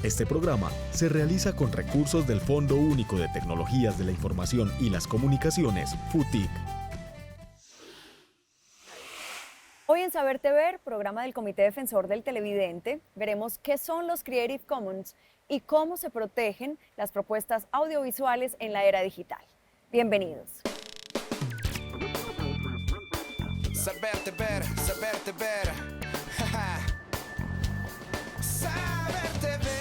Este programa se realiza con recursos del Fondo Único de Tecnologías de la Información y las Comunicaciones, FUTIC. Hoy en Saber TV, programa del Comité Defensor del Televidente, veremos qué son los Creative Commons y cómo se protegen las propuestas audiovisuales en la era digital. Bienvenidos. Saberte ver, saberte ver. Saberte ver.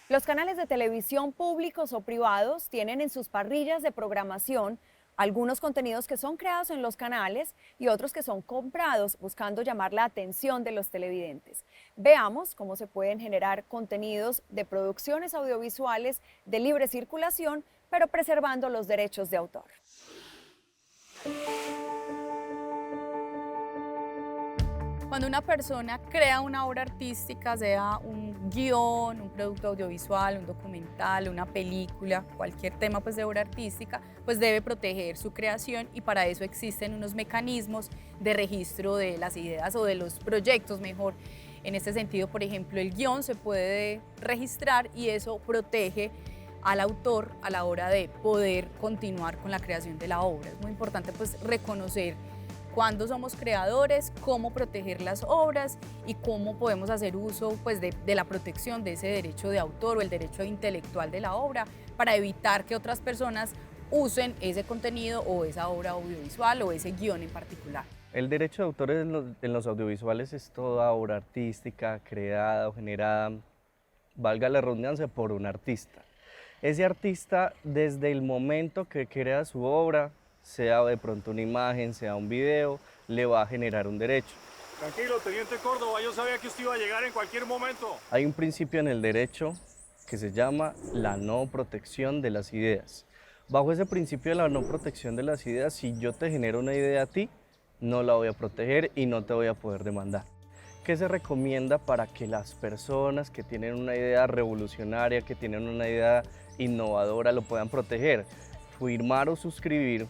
Los canales de televisión públicos o privados tienen en sus parrillas de programación algunos contenidos que son creados en los canales y otros que son comprados buscando llamar la atención de los televidentes. Veamos cómo se pueden generar contenidos de producciones audiovisuales de libre circulación, pero preservando los derechos de autor. Cuando una persona crea una obra artística, sea un guión, un producto audiovisual, un documental, una película, cualquier tema pues, de obra artística, pues debe proteger su creación y para eso existen unos mecanismos de registro de las ideas o de los proyectos mejor. En este sentido, por ejemplo, el guión se puede registrar y eso protege al autor a la hora de poder continuar con la creación de la obra. Es muy importante pues, reconocer cuándo somos creadores, cómo proteger las obras y cómo podemos hacer uso pues, de la protección de ese derecho de autor o el derecho intelectual de la obra para evitar que otras personas usen ese contenido o esa obra audiovisual o ese guión en particular. El derecho de autor en los audiovisuales es toda obra artística creada o generada, valga la redundancia, por un artista. Ese artista, desde el momento que crea su obra, sea de pronto una imagen, sea un video, le va a generar un derecho. Tranquilo, Teniente Córdoba, yo sabía que usted iba a llegar en cualquier momento. Hay un principio en el derecho que se llama la no protección de las ideas. Bajo ese principio de la no protección de las ideas, si yo te genero una idea a ti, no la voy a proteger y no te voy a poder demandar. ¿Qué se recomienda para que las personas que tienen una idea revolucionaria, que tienen una idea innovadora, lo puedan proteger? Firmar o suscribir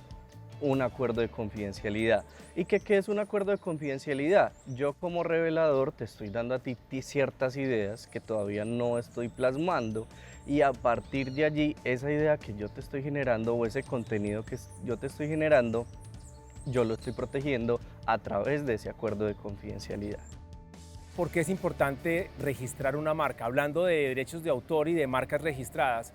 un acuerdo de confidencialidad. ¿Y qué es un acuerdo de confidencialidad? Yo como revelador te estoy dando a ti ciertas ideas que todavía no estoy plasmando y a partir de allí esa idea que yo te estoy generando o ese contenido que yo te estoy generando, yo lo estoy protegiendo a través de ese acuerdo de confidencialidad. ¿Por qué es importante registrar una marca? Hablando de derechos de autor y de marcas registradas,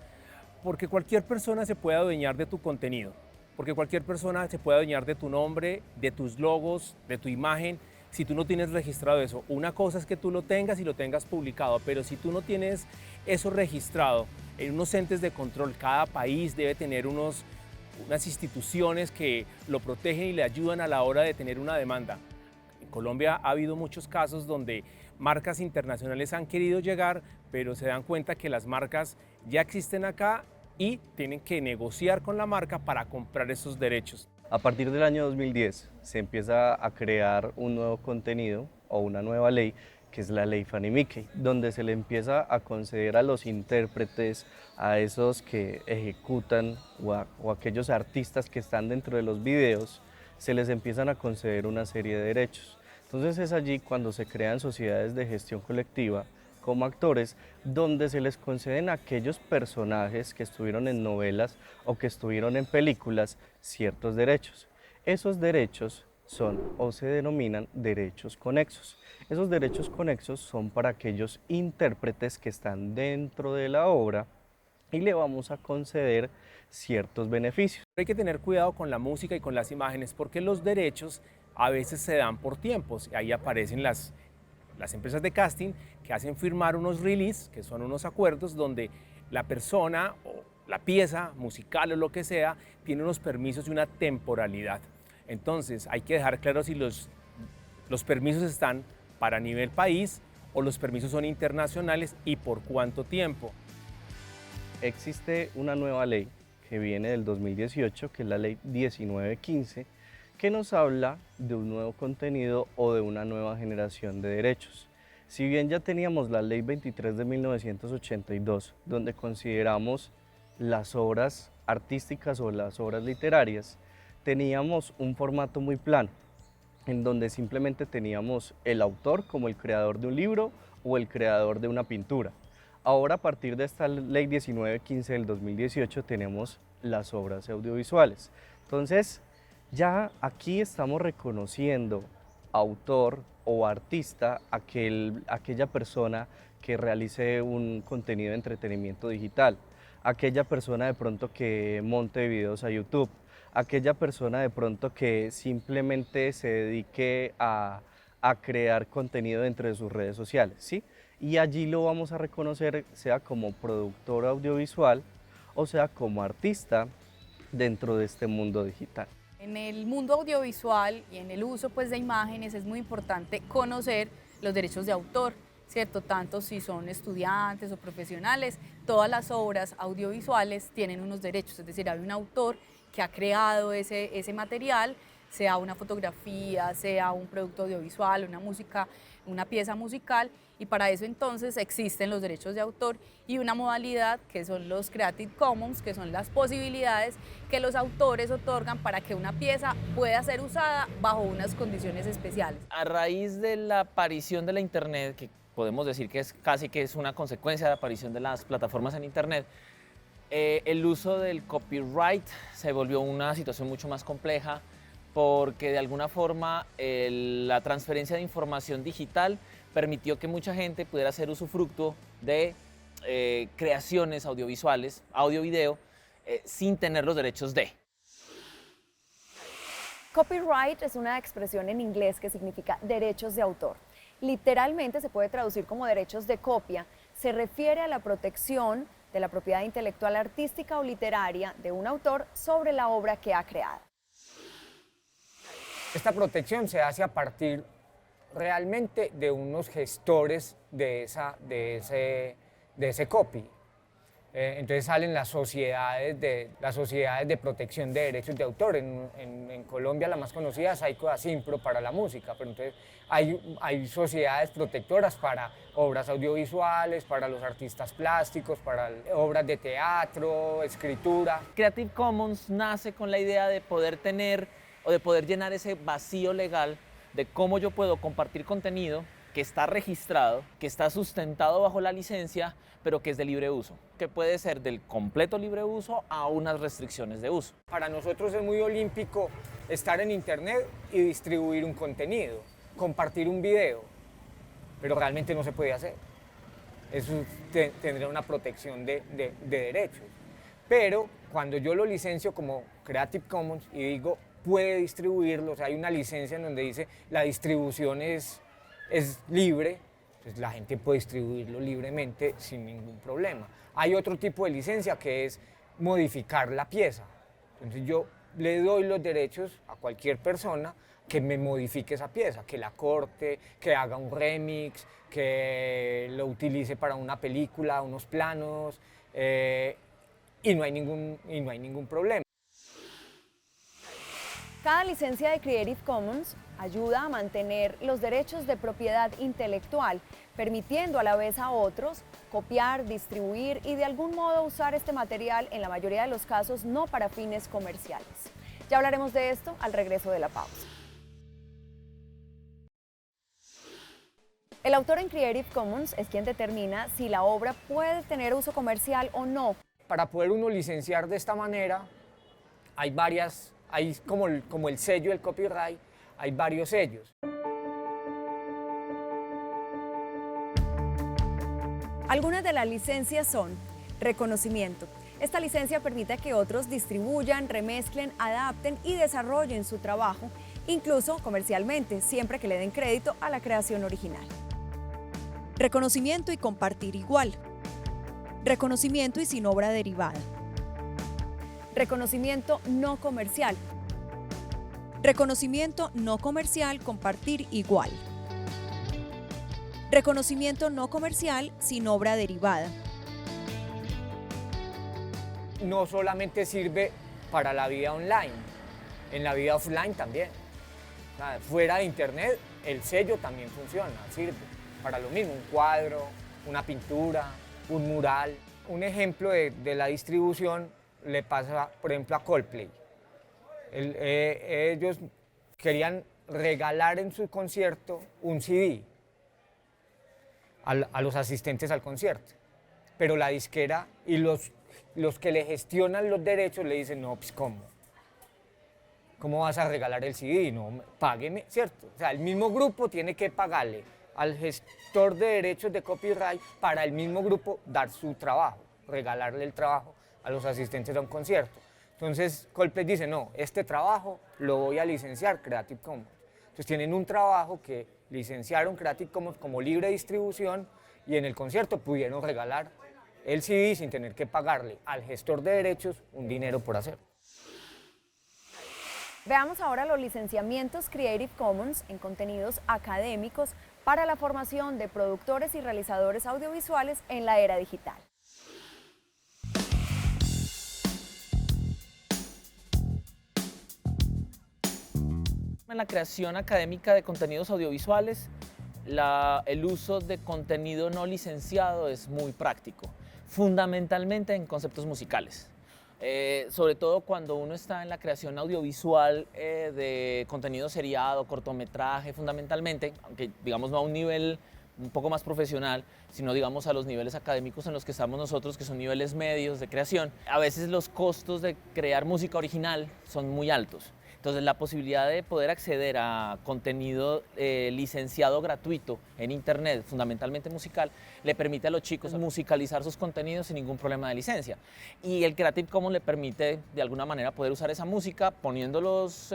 porque cualquier persona se puede adueñar de tu contenido. Porque cualquier persona se puede adueñar de tu nombre, de tus logos, de tu imagen, si tú no tienes registrado eso. Una cosa es que tú lo tengas y lo tengas publicado, pero si tú no tienes eso registrado en unos entes de control, cada país debe tener unas instituciones que lo protegen y le ayudan a la hora de tener una demanda. En Colombia ha habido muchos casos donde marcas internacionales han querido llegar, pero se dan cuenta que las marcas ya existen acá y tienen que negociar con la marca para comprar esos derechos. A partir del año 2010 se empieza a crear un nuevo contenido o una nueva ley, que es la ley Fanny Mickey, donde se le empieza a conceder a los intérpretes, a esos que ejecutan o aquellos artistas que están dentro de los videos, se les empiezan a conceder una serie de derechos. Entonces es allí cuando se crean sociedades de gestión colectiva como actores, donde se les conceden a aquellos personajes que estuvieron en novelas o que estuvieron en películas ciertos derechos. Esos derechos son o se denominan derechos conexos. Esos derechos conexos son para aquellos intérpretes que están dentro de la obra y le vamos a conceder ciertos beneficios. Hay que tener cuidado con la música y con las imágenes porque los derechos a veces se dan por tiempos. Ahí aparecen las empresas de casting que hacen firmar unos releases, que son unos acuerdos donde la persona o la pieza musical o lo que sea tiene unos permisos y una temporalidad. Entonces hay que dejar claro si los permisos están para nivel país o los permisos son internacionales y por cuánto tiempo. Existe una nueva ley que viene del 2018, que es la ley 1915, que nos habla de un nuevo contenido o de una nueva generación de derechos. Si bien ya teníamos la ley 23 de 1982, donde consideramos las obras artísticas o las obras literarias, teníamos un formato muy plano. en donde simplemente teníamos el autor como el creador de un libro o el creador de una pintura. Ahora, a partir de esta ley 1915 del 2018, tenemos las obras audiovisuales. Entonces, ya aquí estamos reconociendo autor o artista aquella persona que realice un contenido de entretenimiento digital, aquella persona de pronto que monte videos a YouTube, aquella persona de pronto que simplemente se dedique a crear contenido dentro de sus redes sociales, ¿sí? Y allí lo vamos a reconocer, sea como productor audiovisual o sea como artista dentro de este mundo digital. En el mundo audiovisual y en el uso pues, de imágenes es muy importante conocer los derechos de autor, ¿cierto? Tanto si son estudiantes o profesionales, todas las obras audiovisuales tienen unos derechos, es decir, hay un autor que ha creado ese material, sea una fotografía, sea un producto audiovisual, una música, una pieza musical, y para eso entonces existen los derechos de autor y una modalidad que son los Creative Commons, que son las posibilidades que los autores otorgan para que una pieza pueda ser usada bajo unas condiciones especiales. A raíz de la aparición de la Internet, que podemos decir que es casi que es una consecuencia de la aparición de las plataformas en Internet, el uso del copyright se volvió una situación mucho más compleja porque de alguna forma la transferencia de información digital permitió que mucha gente pudiera hacer usufructo de creaciones audiovisuales, audio-video, sin tener los derechos de. Copyright es una expresión en inglés que significa derechos de autor. Literalmente se puede traducir como derechos de copia. Se refiere a la protección de la propiedad intelectual artística o literaria de un autor sobre la obra que ha creado. Esta protección se hace a partir realmente de unos gestores de ese copy. Entonces salen las sociedades de protección de derechos de autor. En Colombia la más conocida es Aico Asimpro para la música, pero entonces hay sociedades protectoras para obras audiovisuales, para los artistas plásticos, para obras de teatro, escritura. Creative Commons nace con la idea de poder tener o de poder llenar ese vacío legal de cómo yo puedo compartir contenido que está registrado, que está sustentado bajo la licencia, pero que es de libre uso, que puede ser del completo libre uso a unas restricciones de uso. Para nosotros es muy olímpico estar en internet y distribuir un contenido, compartir un video, pero realmente no se puede hacer. Eso tendría una protección de derechos. Pero cuando yo lo licencio como Creative Commons y digo puede distribuirlo, o sea, hay una licencia en donde dice la distribución es libre, pues la gente puede distribuirlo libremente sin ningún problema. Hay otro tipo de licencia que es modificar la pieza. Entonces yo le doy los derechos a cualquier persona que me modifique esa pieza, que la corte, que haga un remix, que lo utilice para una película, unos planos, y no hay ningún problema. Cada licencia de Creative Commons ayuda a mantener los derechos de propiedad intelectual, permitiendo a la vez a otros copiar, distribuir y de algún modo usar este material, en la mayoría de los casos no para fines comerciales. Ya hablaremos de esto al regreso de la pausa. El autor en Creative Commons es quien determina si la obra puede tener uso comercial o no. Para poder uno licenciar de esta manera, hay como el sello del copyright, hay varios sellos. Algunas de las licencias son reconocimiento. Esta licencia permite que otros distribuyan, remezclen, adapten y desarrollen su trabajo, incluso comercialmente, siempre que le den crédito a la creación original. Reconocimiento y compartir igual. Reconocimiento y sin obra derivada. Reconocimiento no comercial. Reconocimiento no comercial, compartir igual. Reconocimiento no comercial sin obra derivada. No solamente sirve para la vida online, en la vida offline también. O sea, fuera de internet, el sello también funciona, sirve para lo mismo, un cuadro, una pintura, un mural. Un ejemplo de la distribución le pasa, por ejemplo, a Coldplay. Ellos querían regalar en su concierto un CD a los asistentes al concierto. Pero la disquera y los que le gestionan los derechos le dicen, no, pues ¿cómo? ¿Cómo vas a regalar el CD? No, págueme, ¿cierto? O sea, el mismo grupo tiene que pagarle al gestor de derechos de copyright para el mismo grupo dar su trabajo, regalarle el trabajo a los asistentes a un concierto. Entonces Coldplay dice, no, este trabajo lo voy a licenciar Creative Commons. Entonces tienen un trabajo que licenciaron Creative Commons como libre distribución y en el concierto pudieron regalar el CD sin tener que pagarle al gestor de derechos un dinero por hacerlo. Veamos ahora los licenciamientos Creative Commons en contenidos académicos para la formación de productores y realizadores audiovisuales en la era digital. En la creación académica de contenidos audiovisuales, el uso de contenido no licenciado es muy práctico, fundamentalmente en conceptos musicales. Sobre todo cuando uno está en la creación audiovisual de contenido seriado, cortometraje, fundamentalmente, aunque digamos no a un nivel un poco más profesional, sino digamos a los niveles académicos en los que estamos nosotros, que son niveles medios de creación. A veces los costos de crear música original son muy altos. Entonces la posibilidad de poder acceder a contenido licenciado gratuito en internet, fundamentalmente musical, le permite a los chicos musicalizar sus contenidos sin ningún problema de licencia. Y el Creative Commons le permite de alguna manera poder usar esa música poniendo los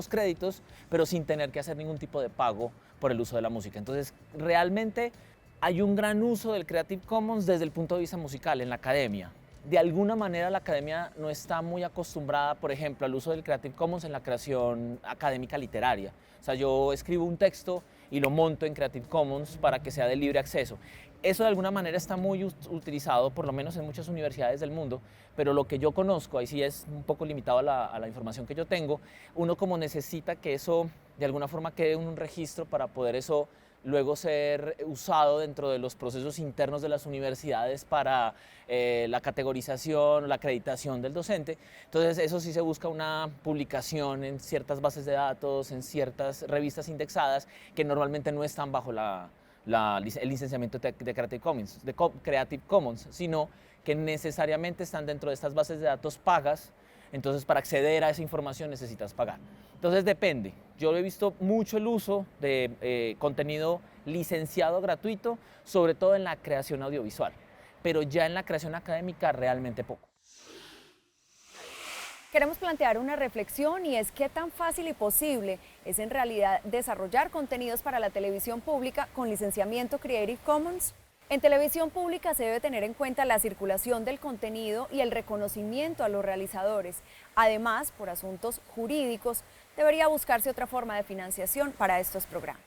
créditos, pero sin tener que hacer ningún tipo de pago por el uso de la música. Entonces realmente hay un gran uso del Creative Commons desde el punto de vista musical en la academia. De alguna manera la academia no está muy acostumbrada, por ejemplo, al uso del Creative Commons en la creación académica literaria. O sea, yo escribo un texto y lo monto en Creative Commons para que sea de libre acceso. Eso de alguna manera está muy utilizado, por lo menos en muchas universidades del mundo, pero lo que yo conozco, ahí sí es un poco limitado a la información que yo tengo, uno como necesita que eso de alguna forma quede en un registro para poder eso luego ser usado dentro de los procesos internos de las universidades para la categorización, la acreditación del docente. Entonces eso sí se busca una publicación en ciertas bases de datos, en ciertas revistas indexadas que normalmente no están bajo el licenciamiento de Creative Commons, sino que necesariamente están dentro de estas bases de datos pagas. Entonces para acceder a esa información necesitas pagar. Entonces depende. Yo he visto mucho el uso de contenido licenciado gratuito, sobre todo en la creación audiovisual, pero ya en la creación académica realmente poco. Queremos plantear una reflexión y es qué tan fácil y posible es en realidad desarrollar contenidos para la televisión pública con licenciamiento Creative Commons. En televisión pública se debe tener en cuenta la circulación del contenido y el reconocimiento a los realizadores. Además, por asuntos jurídicos, debería buscarse otra forma de financiación para estos programas.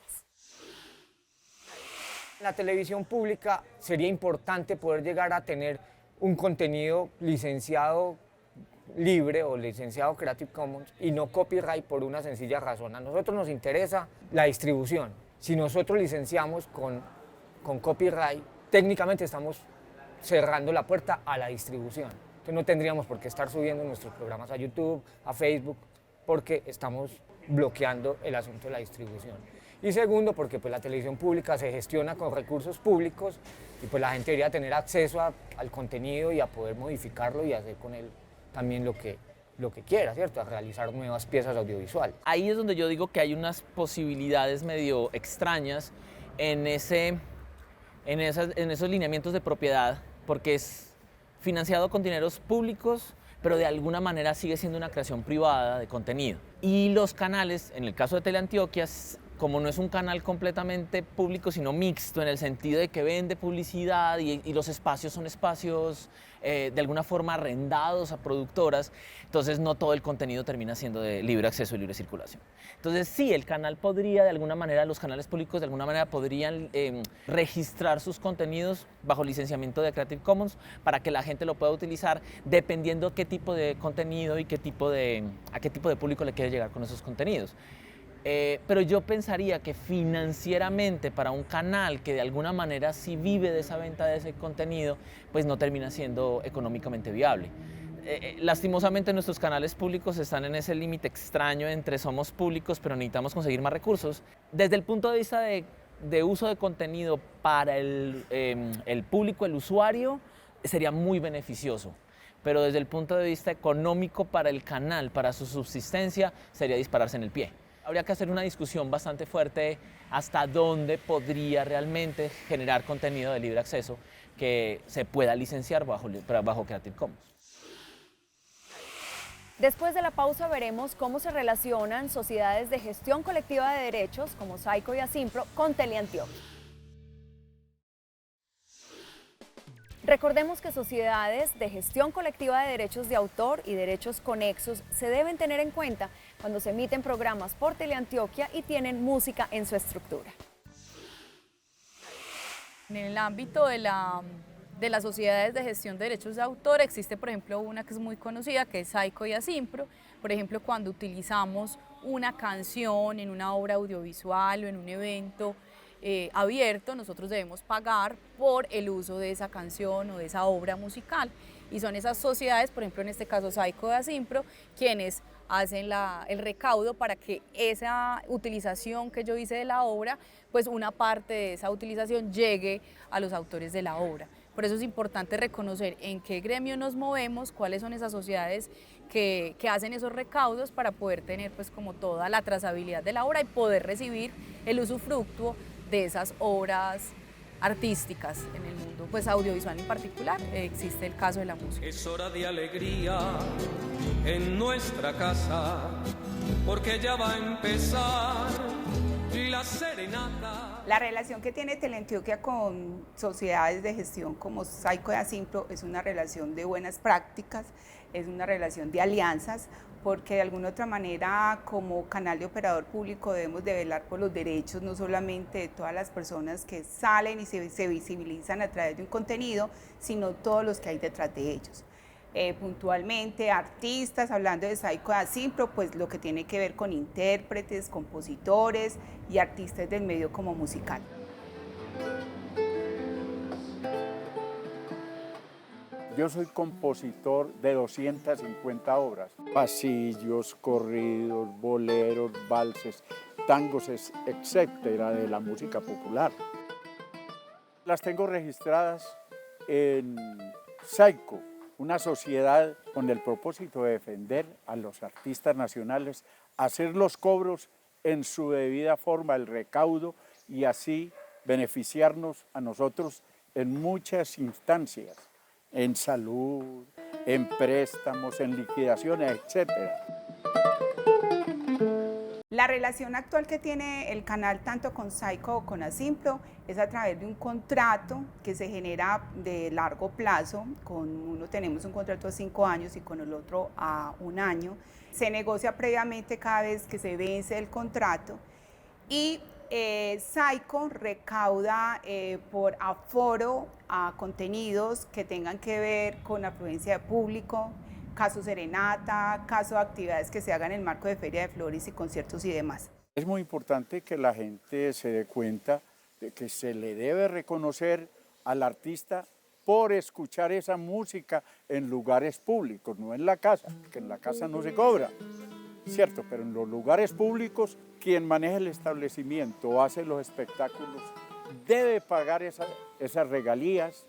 En la televisión pública sería importante poder llegar a tener un contenido licenciado libre o licenciado Creative Commons y no copyright por una sencilla razón. A nosotros nos interesa la distribución. Si nosotros licenciamos con copyright, técnicamente estamos cerrando la puerta a la distribución. Entonces no tendríamos por qué estar subiendo nuestros programas a YouTube, a Facebook, porque estamos bloqueando el asunto de la distribución. Y segundo, porque pues, la televisión pública se gestiona con recursos públicos y pues, la gente debería tener acceso al contenido y a poder modificarlo y hacer con él también lo que quiera, ¿cierto? A realizar nuevas piezas audiovisuales. Ahí es donde yo digo que hay unas posibilidades medio extrañas en esos lineamientos de propiedad, porque es financiado con dineros públicos, pero de alguna manera sigue siendo una creación privada de contenido. Y los canales, en el caso de Teleantioquia, como no es un canal completamente público, sino mixto, en el sentido de que vende publicidad y los espacios son espacios de alguna forma arrendados a productoras, entonces no todo el contenido termina siendo de libre acceso y libre circulación. Entonces sí, el canal podría de alguna manera, los canales públicos de alguna manera podrían registrar sus contenidos bajo licenciamiento de Creative Commons para que la gente lo pueda utilizar dependiendo qué tipo de contenido y a qué tipo de público le quiere llegar con esos contenidos. Pero yo pensaría que financieramente para un canal que de alguna manera sí vive de esa venta de ese contenido, pues no termina siendo económicamente viable. lastimosamente nuestros canales públicos están en ese límite extraño entre somos públicos pero necesitamos conseguir más recursos. Desde el punto de vista de uso de contenido para el público, el usuario, sería muy beneficioso. Pero desde el punto de vista económico para el canal, para su subsistencia, sería dispararse en el pie. Habría que hacer una discusión bastante fuerte hasta dónde podría realmente generar contenido de libre acceso que se pueda licenciar bajo Creative Commons. Después de la pausa veremos cómo se relacionan sociedades de gestión colectiva de derechos como Saico y Asimpro con Teleantioquia. Recordemos que sociedades de gestión colectiva de derechos de autor y derechos conexos se deben tener en cuenta cuando se emiten programas por Teleantioquia y tienen música en su estructura. En el ámbito de las sociedades de gestión de derechos de autor existe, por ejemplo, una que es muy conocida, que es Saico y Asimpro. Por ejemplo, cuando utilizamos una canción en una obra audiovisual o en un evento abierto, nosotros debemos pagar por el uso de esa canción o de esa obra musical. Y son esas sociedades, por ejemplo, en este caso Saico y Asimpro, quienes hacen el recaudo para que esa utilización que yo hice de la obra, pues una parte de esa utilización llegue a los autores de la obra. Por eso es importante reconocer en qué gremio nos movemos, cuáles son esas sociedades que hacen esos recaudos para poder tener pues como toda la trazabilidad de la obra y poder recibir el usufructuo de esas obras artísticas en el mundo pues audiovisual en particular. Existe el caso de la música. Es hora de alegría en nuestra casa, porque ya va a empezar la serenata. La relación que tiene Teleantioquia con sociedades de gestión como Saico y Asimpro es una relación de buenas prácticas, es una relación de alianzas, porque de alguna otra manera como canal de operador público debemos de velar por los derechos no solamente de todas las personas que salen y se visibilizan a través de un contenido, sino todos los que hay detrás de ellos. Puntualmente artistas, hablando de Saico y Asimpro, pues lo que tiene que ver con intérpretes, compositores y artistas del medio como musical. Yo soy compositor de 250 obras, pasillos, corridos, boleros, valses, tangos, etcétera, de la música popular. Las tengo registradas en Saico, una sociedad con el propósito de defender a los artistas nacionales, hacer los cobros en su debida forma, el recaudo, y así beneficiarnos a nosotros en muchas instancias, en salud, en préstamos, en liquidaciones, etcétera. La relación actual que tiene el canal tanto con Saico o con Asimpro es a través de un contrato que se genera de largo plazo. Con uno tenemos un contrato a 5 años y con el otro a 1 año. Se negocia previamente cada vez que se vence el contrato y Saico recauda por aforo a contenidos que tengan que ver con afluencia de público, caso serenata, caso de actividades que se hagan en el marco de Feria de Flores y conciertos y demás. Es muy importante que la gente se dé cuenta de que se le debe reconocer al artista por escuchar esa música en lugares públicos, no en la casa, que en la casa no se cobra, cierto, pero en los lugares públicos, quien maneja el establecimiento o hace los espectáculos debe pagar esas regalías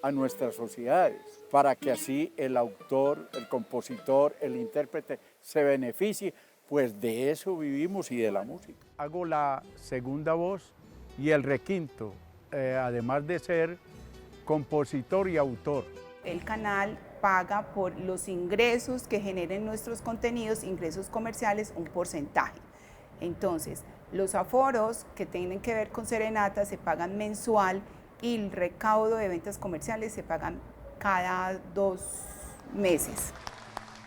a nuestras sociedades, para que así el autor, el compositor, el intérprete se beneficie, pues de eso vivimos y de la música. Hago la segunda voz y el requinto, además de ser compositor y autor. El canal paga por los ingresos que generen nuestros contenidos, ingresos comerciales, un porcentaje. Entonces, los aforos que tienen que ver con serenata se pagan mensual y el recaudo de ventas comerciales se pagan cada 2 meses.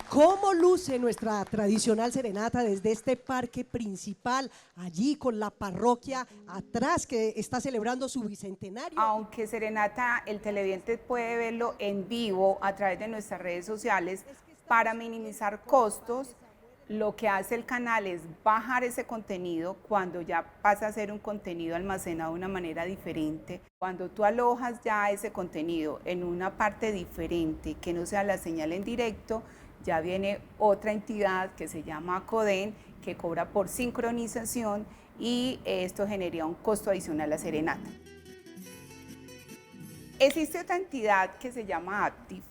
¿Cómo luce nuestra tradicional serenata desde este parque principal, allí con la parroquia atrás que está celebrando su bicentenario? Aunque serenata, el televidente puede verlo en vivo a través de nuestras redes sociales para minimizar costos. Lo que hace el canal es bajar ese contenido cuando ya pasa a ser un contenido almacenado de una manera diferente. Cuando tú alojas ya ese contenido en una parte diferente que no sea la señal en directo, ya viene otra entidad que se llama Coden, que cobra por sincronización y esto generaría un costo adicional a Serenata. Existe otra entidad que se llama Active,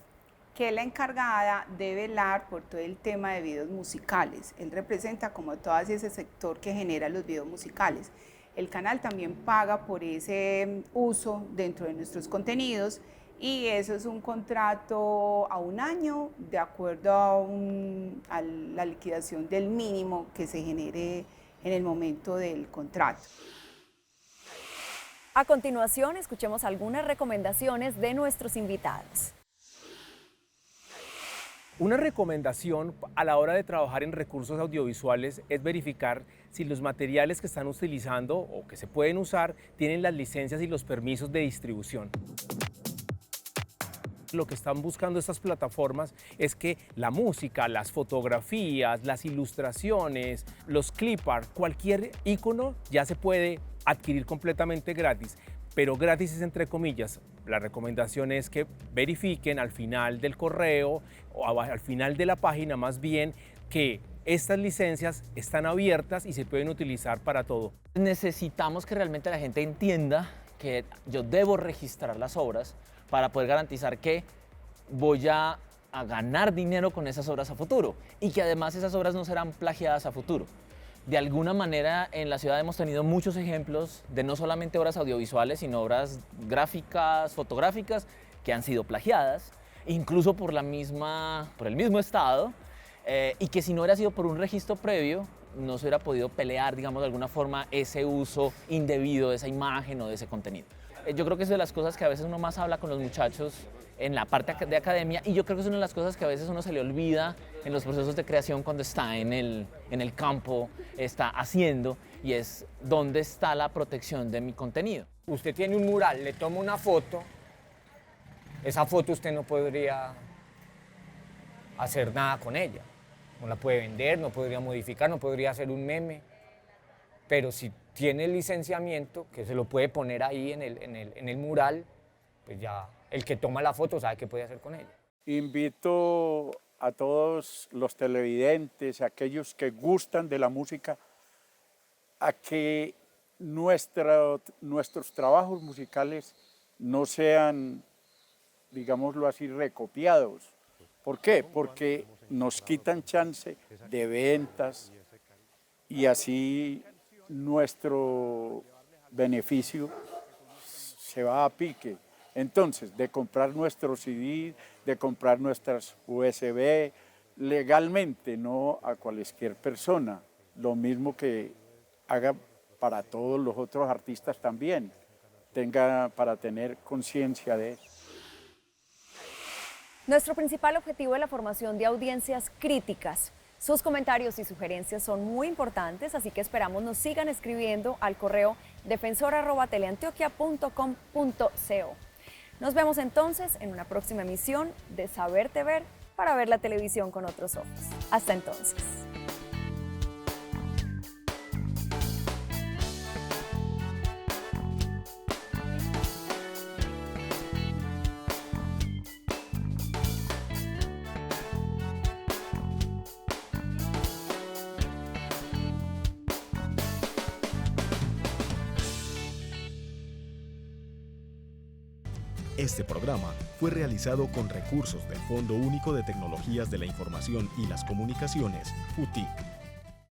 que es la encargada de velar por todo el tema de videos musicales. Él representa como todo ese sector que genera los videos musicales. El canal también paga por ese uso dentro de nuestros contenidos y eso es un contrato a 1 año de acuerdo a la liquidación del mínimo que se genere en el momento del contrato. A continuación, escuchemos algunas recomendaciones de nuestros invitados. Una recomendación a la hora de trabajar en recursos audiovisuales es verificar si los materiales que están utilizando o que se pueden usar tienen las licencias y los permisos de distribución. Lo que están buscando estas plataformas es que la música, las fotografías, las ilustraciones, los clip art, cualquier icono ya se puede adquirir completamente gratis, pero gratis es entre comillas. La recomendación es que verifiquen al final del correo o al final de la página más bien que estas licencias están abiertas y se pueden utilizar para todo. Necesitamos que realmente la gente entienda que yo debo registrar las obras para poder garantizar que voy a ganar dinero con esas obras a futuro y que además esas obras no serán plagiadas a futuro. De alguna manera en la ciudad hemos tenido muchos ejemplos de no solamente obras audiovisuales, sino obras gráficas, fotográficas, que han sido plagiadas, incluso por el mismo Estado, y que si no hubiera sido por un registro previo, no se hubiera podido pelear, digamos, de alguna forma ese uso indebido de esa imagen o de ese contenido. Yo creo que es de las cosas que a veces uno más habla con los muchachos en la parte de academia y yo creo que es una de las cosas que a veces uno se le olvida en los procesos de creación cuando está en el campo, está haciendo y es dónde está la protección de mi contenido. Usted tiene un mural, le toma una foto, esa foto usted no podría hacer nada con ella. No la puede vender, no podría modificar, no podría hacer un meme, pero si tiene el licenciamiento, que se lo puede poner ahí en el mural, pues ya el que toma la foto sabe qué puede hacer con ella. Invito a todos los televidentes, a aquellos que gustan de la música, a que nuestros trabajos musicales no sean, digámoslo así, recopiados. ¿Por qué? Porque nos quitan chance de ventas y así nuestro beneficio se va a pique. Entonces, de comprar nuestros CD, de comprar nuestras USB, legalmente, no a cualquier persona. Lo mismo que haga para todos los otros artistas también, para tener conciencia de eso. Nuestro principal objetivo es la formación de audiencias críticas. Sus comentarios y sugerencias son muy importantes, así que esperamos nos sigan escribiendo al correo defensor@teleantioquia.com.co. Nos vemos entonces en una próxima emisión de Saberte Ver para ver la televisión con otros ojos. Hasta entonces. Este programa fue realizado con recursos del Fondo Único de Tecnologías de la Información y las Comunicaciones, FUTIC.